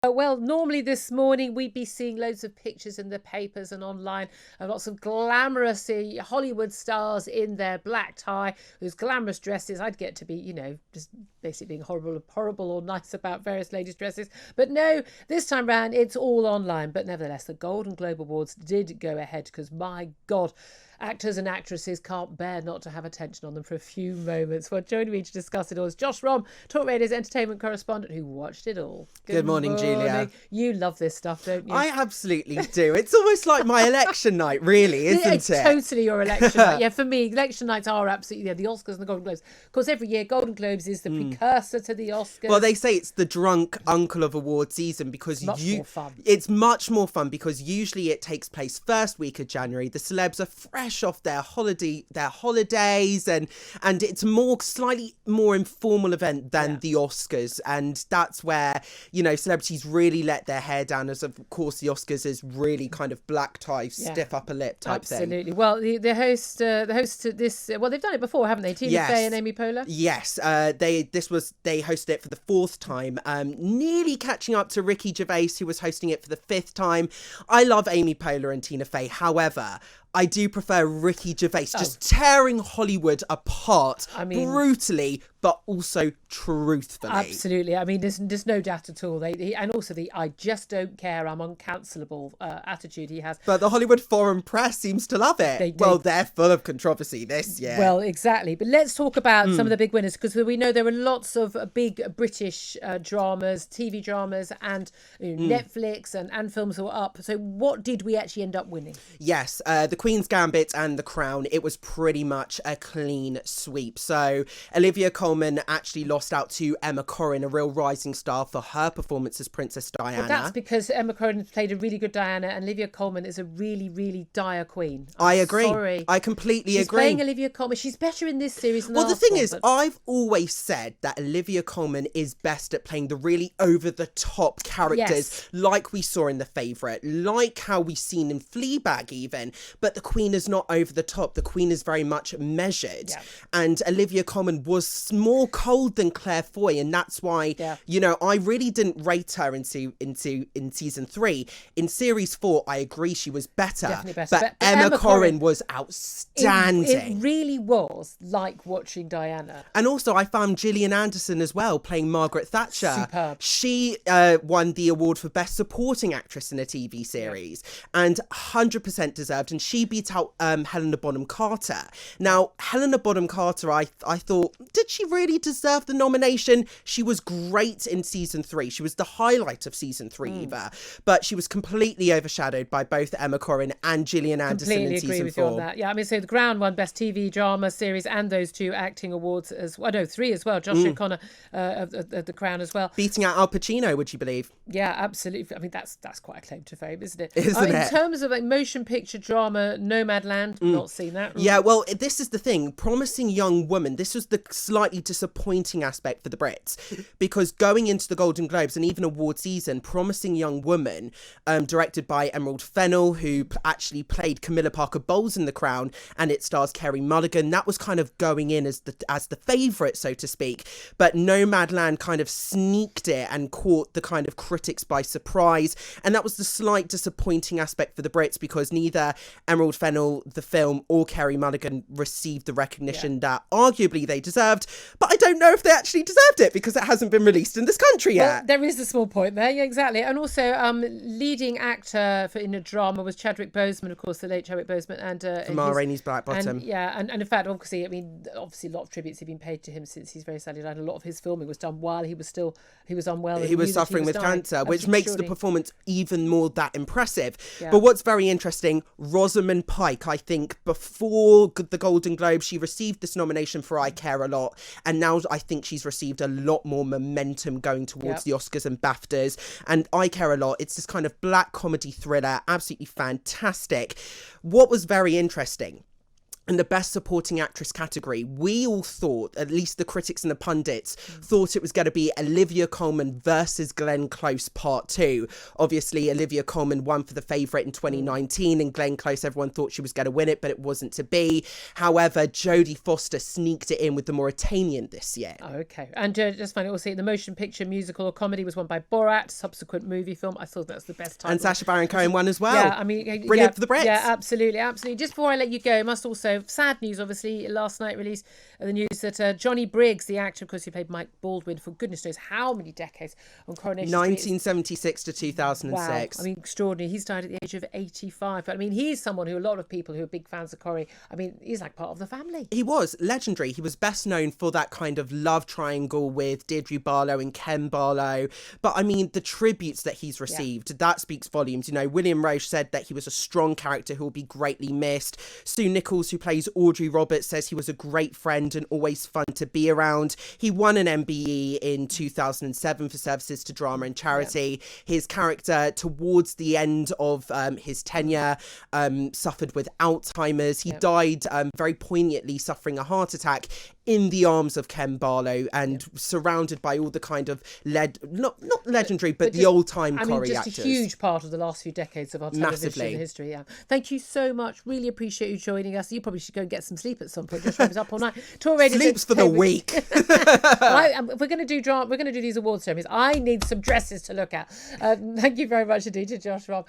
Well, normally this morning we'd be seeing loads of pictures in the papers and online of lots of glamorous Hollywood stars in their black tie, whose glamorous dresses. I'd get to be, just basically being horrible or nice about various ladies' dresses. But no, this time round it's all online. But nevertheless, the Golden Globe Awards did go ahead because, my God, actors and actresses can't bear not to have attention on them for a few moments. Well, joining me to discuss it all is Josh Rom, talkRADIO's entertainment correspondent, who watched it all. Good morning, Julia. You love this stuff, don't you? I absolutely do. It's almost like my election night, really, isn't it's it? Totally your election night. Yeah, for me, election nights are absolutely, the Oscars and the Golden Globes. Of course, every year, Golden Globes is the precursor to the Oscars. Well, they say it's the drunk uncle of award season because more fun. It's much more fun because usually it takes place first week of January. The celebs are fresh off their holidays, and it's slightly more informal event than the Oscars, and that's where celebrities really let their hair down, as of course the Oscars is really kind of black tie, stiff upper lip type thing. Absolutely. Well, the host to this, well, they've done it before, haven't they? Tina Fey and Amy Poehler. Yes, they hosted it for the fourth time, nearly catching up to Ricky Gervais, who was hosting it for the fifth time. I love Amy Poehler and Tina Fey, however, I do prefer Ricky Gervais, just tearing Hollywood apart brutally, but also truthfully. Absolutely. I mean, there's no doubt at all. And also the I just don't care, I'm uncancelable attitude he has. But the Hollywood foreign press seems to love it. They're full of controversy this year. Well, exactly. But let's talk about some of the big winners, because we know there are lots of big British dramas, TV dramas, and Netflix and films that were up. So what did we actually end up winning? Yes, the Queen's Gambit and The Crown, it was pretty much a clean sweep. So Olivia Colman actually lost out to Emma Corrin, a real rising star, for her performance as Princess Diana. Well, that's because Emma Corrin played a really good Diana, and Olivia Colman is a really, really dire queen. I agree. Sorry. I completely agree. She's playing Olivia Colman. She's better in this series than the thing is, I've always said that Olivia Colman is best at playing the really over-the-top characters, like we saw in The Favourite, like how we've seen in Fleabag even. But the Queen is not over the top. The Queen is very much measured. Yeah. And Olivia Colman was more cold than Claire Foy, and that's why, I really didn't rate her in season 3. In series 4, I agree she was better. Definitely better. But Emma Corrin was outstanding. It really was like watching Diana. And also, I found Gillian Anderson as well, playing Margaret Thatcher. Superb. She won the award for Best Supporting Actress in a TV series, and 100% deserved. And she beat out Helena Bonham Carter. Now, Helena Bonham Carter, I thought, did she really deserve the nomination? She was great in season 3. She was the highlight of season 3, Eva. But she was completely overshadowed by both Emma Corrin and Gillian Anderson in season 4. Completely agree with you on that. Yeah, I mean, so The Crown won Best TV Drama Series and those 2 acting awards as well. No, 3 as well. Josh O'Connor of The Crown as well. Beating out Al Pacino, would you believe? Yeah, absolutely. I mean, that's quite a claim to fame, isn't it? Isn't it? In terms of motion picture drama, Nomadland, not seen that. Yeah, well, this is the thing. Promising Young Woman, this was the slightly disappointing aspect for the Brits, because going into the Golden Globes and even award season, Promising Young Woman, directed by Emerald Fennell, who actually played Camilla Parker Bowles in The Crown, and it stars Kerry Mulligan. That was kind of going in as the favourite, so to speak. But Nomadland kind of sneaked it and caught the kind of critics by surprise. And that was the slight disappointing aspect for the Brits, because neither Emerald Fennell, the film, or Kerry Mulligan received the recognition that arguably they deserved. But I don't know if they actually deserved it, because it hasn't been released in this country yet. Well, there is a small point there, yeah, exactly. And also, leading actor in a drama was Chadwick Boseman, of course, the late Chadwick Boseman, and from Ma Rainey's Black Bottom. And in fact, obviously, a lot of tributes have been paid to him since he's very sadly died. A lot of his filming was done while he was unwell. He was suffering with cancer, which makes the performance even more that impressive. Yeah. But what's very interesting, Rosamund Pike, I think before the Golden Globe, she received this nomination for I Care a Lot, and now I think she's received a lot more momentum going towards the Oscars and BAFTAs. And I Care a Lot, it's this kind of black comedy thriller, absolutely fantastic. What was very interesting, in the Best Supporting Actress category, we all thought, at least the critics and the pundits, thought it was going to be Olivia Colman versus Glenn Close Part 2. Obviously, Olivia Colman won for The Favourite in 2019, and Glenn Close, everyone thought she was going to win it, but it wasn't to be. However, Jodie Foster sneaked it in with The Mauritanian this year. Oh, okay. And just finally, also, the motion picture, musical or comedy was won by Borat, subsequent movie film. I thought that's the best title. And Sacha Baron Cohen won as well. Yeah, I mean... Brilliant for the Brits. Yeah, absolutely, absolutely. Just before I let you go, I must also... Sad news, obviously, last night released the news that Johnny Briggs, the actor, of course, who played Mike Baldwin for goodness knows how many decades on Coronation Street. 1976 to 2006. Wow. I mean, extraordinary. He's died at the age of 85. But I mean, he's someone who a lot of people who are big fans of Corrie, I mean, he's like part of the family. He was legendary. He was best known for that kind of love triangle with Deirdre Barlow and Ken Barlow. But I mean, the tributes that he's received, that speaks volumes. You know, William Roche said that he was a strong character who will be greatly missed. Sue Nichols, who plays Audrey Roberts, says he was a great friend and always fun to be around. He won an MBE in 2007 for services to drama and charity. His character, towards the end of his tenure, suffered with Alzheimer's. He died very poignantly, suffering a heart attack in the arms of Ken Barlow and surrounded by all the kind of not legendary, but the old-time Corrie actors. A huge part of the last few decades of our television history. Yeah. Thank you so much. Really appreciate you joining us. You probably should go and get some sleep at some point. Just was up all night. talkRADIO Sleeps for the week. We're going to do drama. We're going to do these award ceremonies. I need some dresses to look at. Thank you very much indeed to Josh Robb.